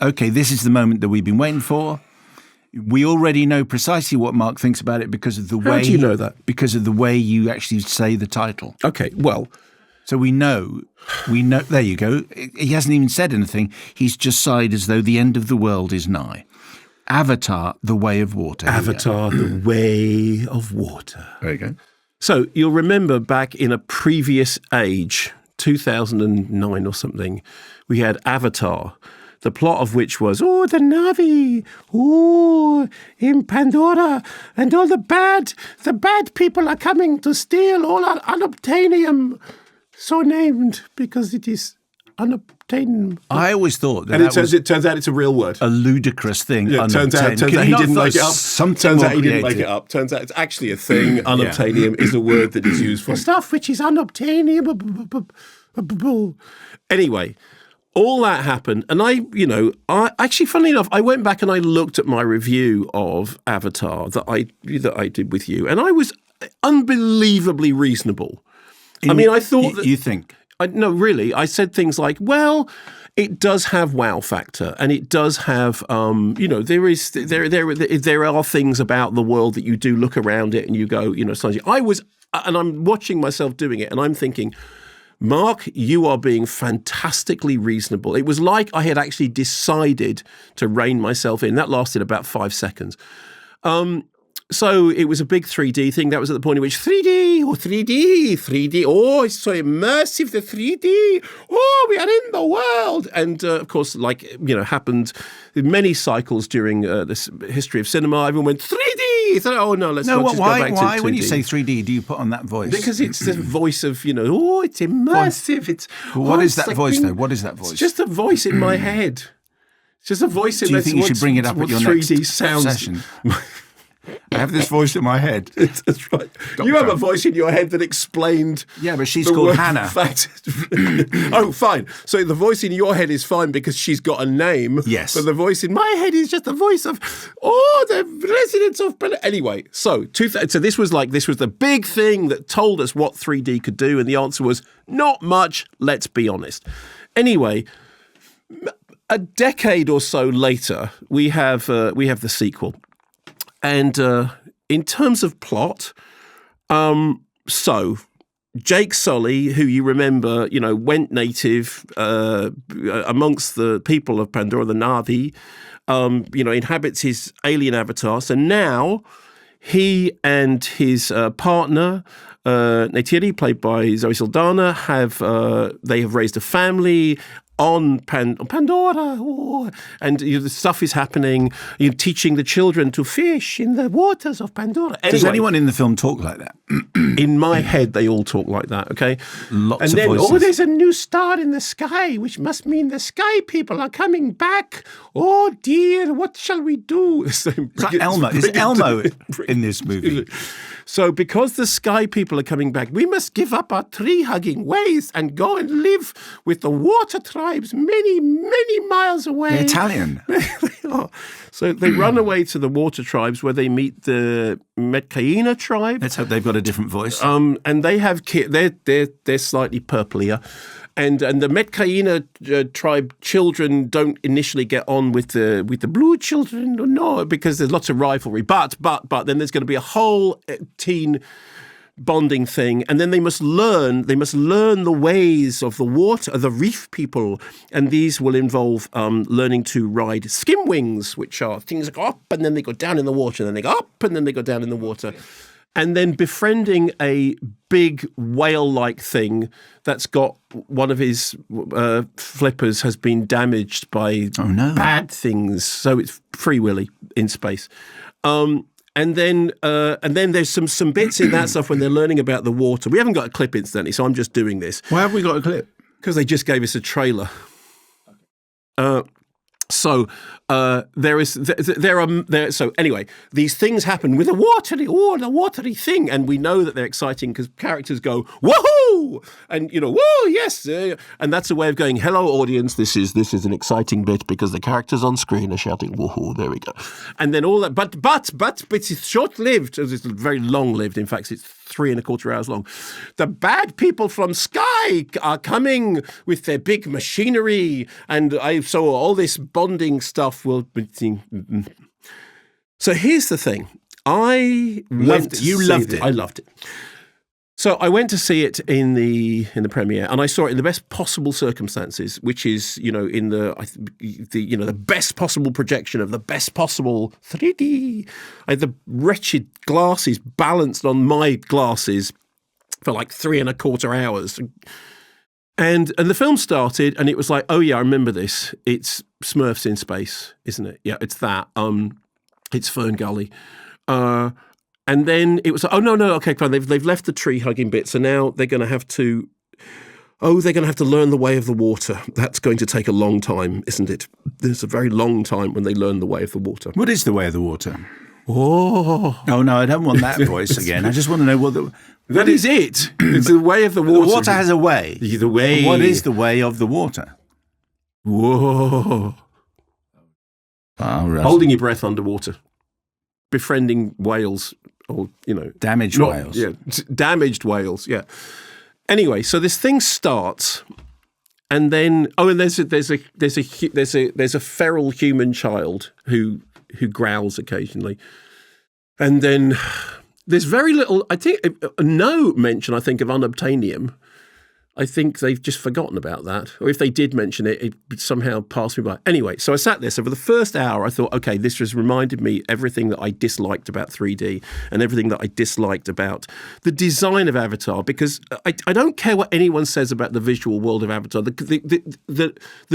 okay, this is the moment that we've been waiting for. We already know precisely what Mark thinks about it because of the way... How do you know that? Because of the way you actually say the title. Okay, well... So we know, there you go. He hasn't even said anything. He's just sighed as though the end of the world is nigh. Avatar, The Way of Water. Avatar, The Way of Water. There you go. So you'll remember back in a previous age, 2009 or something, we had Avatar, the plot of which was, the Na'vi, in Pandora, and all the bad people are coming to steal all our unobtainium, so named because it is unobtainable. I always thought that, and it turns out it's a real word. A ludicrous thing. Yeah, turns out he didn't make it up. Turns out he didn't make it up. Turns out it's actually a thing. Unobtainium is a word that is used for stuff which is unobtainium. Anyway, all that happened, and I actually, funnily enough, I went back and I looked at my review of Avatar that I did with you, and I was unbelievably reasonable. I thought that... You think? No, really. I said things like, well, it does have wow factor, and it does have, there are things about the world that you do look around it and you go, and I'm watching myself doing it, and I'm thinking, Mark, you are being fantastically reasonable. It was like I had actually decided to rein myself in. That lasted about 5 seconds. So it was a big 3D thing. That was at the point in which 3D, it's so immersive, the 3D, we are in the world. And of course, happened in many cycles during this history of cinema, everyone went 3D. Thought, let's not just go back to 2D. Why, when you say 3D, do you put on that voice? Because it's the voice of, it's immersive. What is that voice, though? What is that voice? It's just a voice in my head. It's just a voice in my head. Do you think you should bring it up at your 3D next sounds. Session? I have this voice in my head. That's right. You have a voice in your head that explained... Yeah, but she's called Hannah. Oh, fine. So the voice in your head is fine because she's got a name. Yes. But the voice in my head is just the voice of, the residents of... Anyway, so this was the big thing that told us what 3D could do, and the answer was, not much, let's be honest. Anyway, a decade or so later, we have the sequel. And in terms of plot, so Jake Sully, who you remember, went native amongst the people of Pandora, the Na'vi, inhabits his alien avatar. So now he and his partner, Neytiri, played by Zoe Saldana, have raised a family on Pandora, and the stuff is happening. You're teaching the children to fish in the waters of Pandora. Anyway, does anyone in the film talk like that? In my head, they all talk like that. Okay, lots of voices. There's a new star in the sky, which must mean the sky people are coming back. Oh dear, what shall we do? It's like Elmo. Is Elmo in this movie? So because the sky people are coming back, we must give up our tree-hugging ways and go and live with the water tribes many, many miles away. They're Italian. They are. So they run away to the water tribes where they meet the Metcaina tribe. Let's hope they've got a different voice. And they have they're slightly purplier. And the Metcaina tribe children don't initially get on with the blue children, no, because there's lots of rivalry. But then there's going to be a whole teen bonding thing, and then they must learn the ways of the water, the reef people, and these will involve learning to ride skim wings, which are things that go up and then they go down in the water, and then they go up and then they go down in the water. Okay. And then befriending a big whale-like thing that's got one of his flippers has been damaged by bad things. So it's Free Willy in space. And then there's some bits in that stuff when they're learning about the water. We haven't got a clip, incidentally, so I'm just doing this. Why have we got a clip? Because they just gave us a trailer. So anyway, these things happen with the watery thing, and we know that they're exciting because characters go woohoo, and whoa, yes, and that's a way of going, hello audience, this is an exciting bit because the characters on screen are shouting woohoo. There we go, and then all that, but it's short lived. It's very long lived. In fact, it's 3.25 hours long. The bad people from Sky are coming with their big machinery, and I saw all this bonding stuff will be. So here's the thing. I loved it. You loved it. I loved it. So I went to see it in the premiere, and I saw it in the best possible circumstances, which is, in the best possible projection of the best possible 3D. I had the wretched glasses balanced on my glasses for like 3.25 hours. And the film started, and it was like, oh yeah, I remember this. It's Smurfs in space, isn't it? Yeah, it's that. It's Fern Gully. And then it was like, oh, no, okay, fine. They've left the tree hugging bit, so now they're going to have to learn the way of the water. That's going to take a long time, isn't it? There's a very long time when they learn the way of the water. What is the way of the water? Oh no, I don't want that voice again. I just want to know what that is it. It's the way of the water. The water has a way. The way. What is the way of the water? Whoa. Holding your breath underwater. Befriending whales, or damaged whales. Yeah, damaged whales. Yeah. Anyway, so this thing starts, and then and there's a feral human child who growls occasionally, and then there's very little. I think no mention. I think of unobtainium. I think they've just forgotten about that. Or if they did mention it, it somehow passed me by. Anyway, so I sat there. So for the first hour, I thought, okay, this has reminded me everything that I disliked about 3D and everything that I disliked about the design of Avatar, because I don't care what anyone says about the visual world of Avatar. The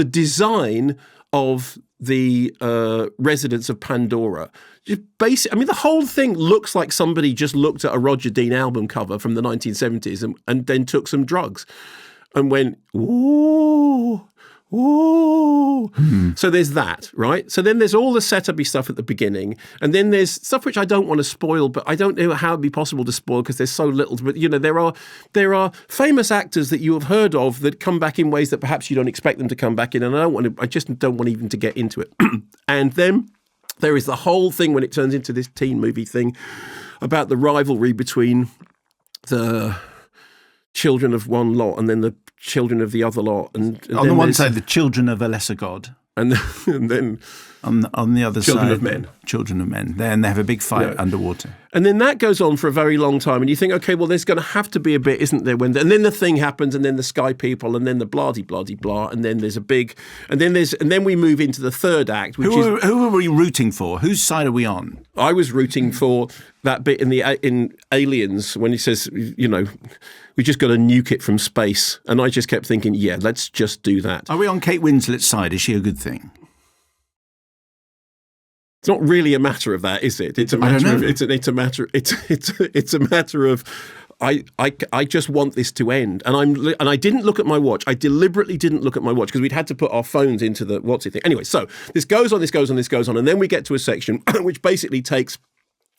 design of the residents of Pandora, the whole thing looks like somebody just looked at a Roger Dean album cover from the 1970s and then took some drugs and went, ooh, ooh. So there's that, right? So then there's all the setup-y stuff at the beginning, and then there's stuff which I don't want to spoil, but I don't know how it'd be possible to spoil because there's so little. But there are famous actors that you have heard of that come back in ways that perhaps you don't expect them to come back in, and I just don't want even to get into it. And then there is the whole thing when it turns into this teen movie thing about the rivalry between the children of one lot and then the children of the other lot. And on the one side, the children of a lesser god. And then on the other children side, of men. Children of men. Then they have a big fight underwater. And then that goes on for a very long time. And you think, okay, well, there's going to have to be a bit, isn't there? And then the thing happens, and then the sky people, and then the blah-de-blah-de-blah, and then there's a big, and then we move into the third act. Who are we rooting for? Whose side are we on? I was rooting for that bit in Aliens when he says, we just got to nuke it from space. And I just kept thinking, yeah, let's just do that. Are we on Kate Winslet's side? Is she a good thing? It's not really a matter of that, is it? It's a matter of it's a matter of I just want this to end, and I didn't look at my watch. I deliberately didn't look at my watch because we'd had to put our phones into the what's it thing. Anyway, so this goes on, and then we get to a section which basically takes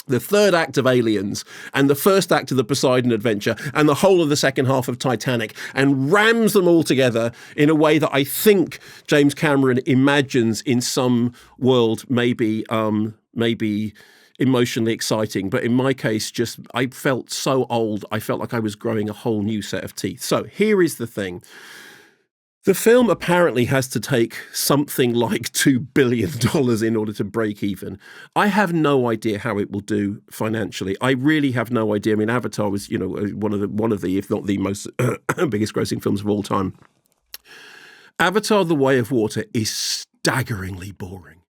the third act of Aliens and the first act of the Poseidon Adventure and the whole of the second half of Titanic and rams them all together in a way that I think James Cameron imagines in some world maybe emotionally exciting. But in my case, I felt so old. I felt like I was growing a whole new set of teeth. So here is the thing. The film apparently has to take something like $2 billion in order to break even. I have no idea how it will do financially. I really have no idea. I mean, Avatar was, one of the, if not the most biggest grossing films of all time. Avatar: The Way of Water is staggeringly boring.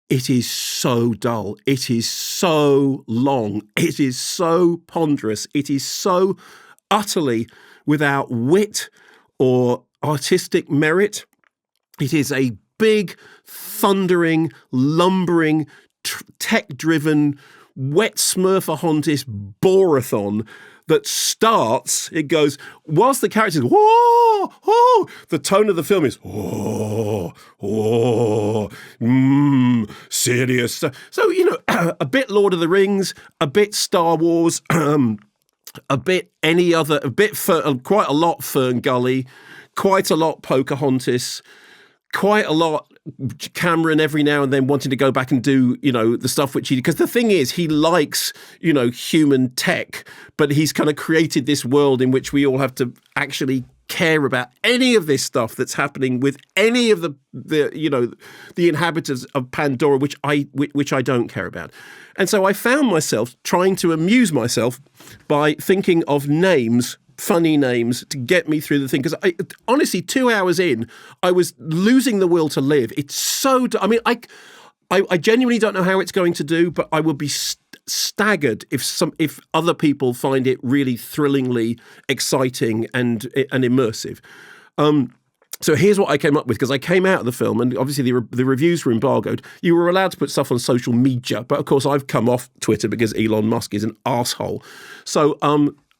It is so dull. It is so long. It is so ponderous. It is so utterly without wit or artistic merit. It is a big, thundering, lumbering, tech-driven, wet Smurfahontis borathon that starts, it goes, whilst the characters, whoa, oh, the tone of the film is, serious stuff. So, a bit Lord of the Rings, a bit Star Wars, a bit any other, quite a lot Fern Gully, quite a lot Pocahontas, quite a lot Cameron every now and then wanting to go back and do, the stuff which he, because the thing is, he likes, human tech, but he's kind of created this world in which we all have to actually care about any of this stuff that's happening with any of the inhabitants of Pandora, which I don't care about. And so I found myself trying to amuse myself by thinking of names, funny names, to get me through the thing. Because honestly, 2 hours in, I was losing the will to live. It's so... I genuinely don't know how it's going to do, but I would be staggered if other people find it really thrillingly exciting and immersive. So here's what I came up with, because I came out of the film, and obviously the reviews were embargoed. You were allowed to put stuff on social media, but of course I've come off Twitter because Elon Musk is an arsehole. So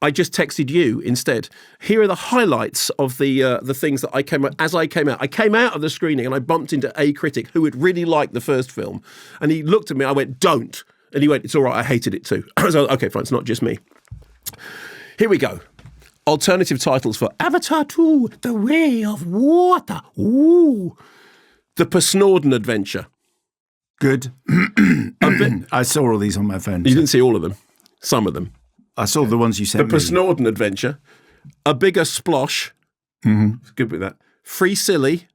I just texted you instead. Here are the highlights of the things that I came out. As I came out of the screening, and I bumped into a critic who had really liked the first film, and he looked at me. I went, "Don't," and he went, "It's all right. I hated it too." I was like, "Okay, fine. It's not just me." Here we go. Alternative titles for Avatar 2: The Way of Water. Ooh. The Persnorden Adventure. Good. I saw all these on my phone. You didn't see all of them. Some of them. I saw the ones you sent me. The Persnorden Adventure. A Bigger Splosh. Mm-hmm. Good with that. Free Silly.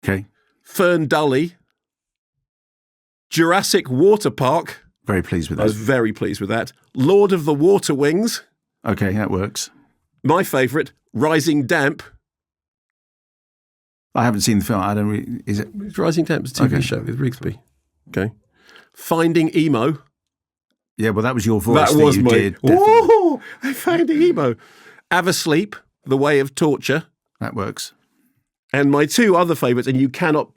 Okay. Fern Dully. Jurassic Water Park. Very pleased with that. I was very pleased with that. Lord of the Water Wings. Okay, that works. My favourite, Rising Damp. I haven't seen the film. I don't really... Is it? Rising Damp is a TV show with Rigsby. Okay. Finding Emo. Yeah, well, that was your voice that was you my, did. Oh, I found Emo. Avasleep, The Way of Torture. That works. And my two other favourites, and you cannot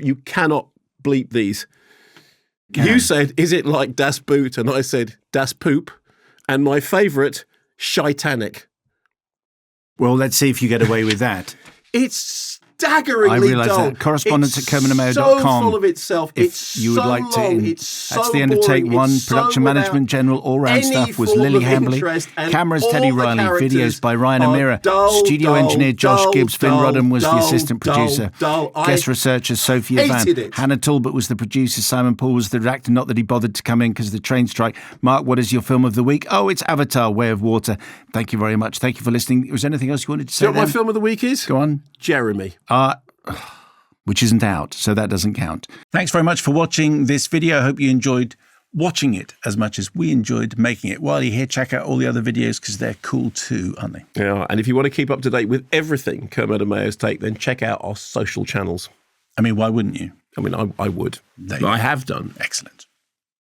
bleep these. You said, "Is it like Das Boot?" And I said, "Das Poop." And my favourite, Shitanic. Well, let's see if you get away with that. It's staggeringly I realise dull. that. Correspondence at kermodeandmayo.com. It's so full of itself. If you would like long. to, It's so that's the end of boring. take one. It's Production so management, general, all-round stuff was form Lily of Hambley. interest, and Cameras, all Teddy the Riley. characters Videos by Ryan are Amira. dull, Studio dull, engineer Josh dull, Gibbs. Finn dull, Rodham was the dull, assistant dull, producer. dull. Guest researcher Sophia Van. hated it. Hannah Talbot was the producer. Simon Paul was the director. Not that he bothered to come in because of the train strike. Mark, what is your film of the week? Oh, it's Avatar: Way of Water. Thank you very much. Thank you for listening. Was there anything else you wanted to say? Do you know what my film of the week is? Go on. Jeremy. Which isn't out, so that doesn't count. Thanks very much for watching this video. I hope you enjoyed watching it as much as we enjoyed making it. While you're here, check out all the other videos because they're cool too, aren't they? Yeah, and if you want to keep up to date with everything Kermode and Mayo's Take, then check out our social channels. I mean, why wouldn't you? I mean, I would. I have done. Excellent.